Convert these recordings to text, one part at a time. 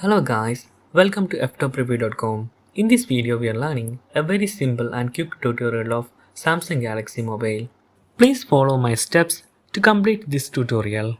Hello guys, welcome to Ftopreview.com. In this video we are learning a very simple and quick tutorial of Samsung Galaxy Mobile. Please follow my steps to complete this tutorial.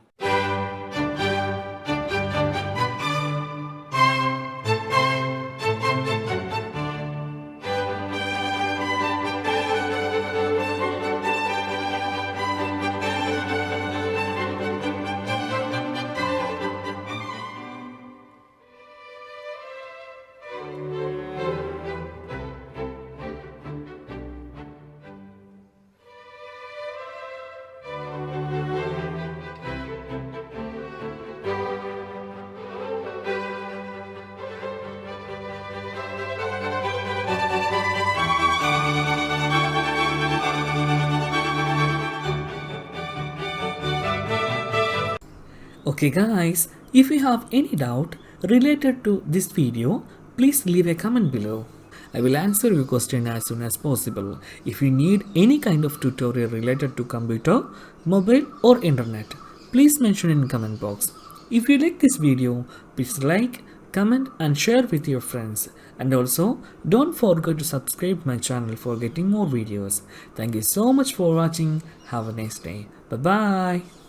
Okay guys, if you have any doubt related to this video, please leave a comment below. I will answer your question as soon as possible. If you need any kind of tutorial related to computer, mobile or internet, please mention in comment box. If you like this video, please like, comment and share with your friends. And also, don't forget to subscribe my channel for getting more videos. Thank you so much for watching. Have a nice day. Bye bye.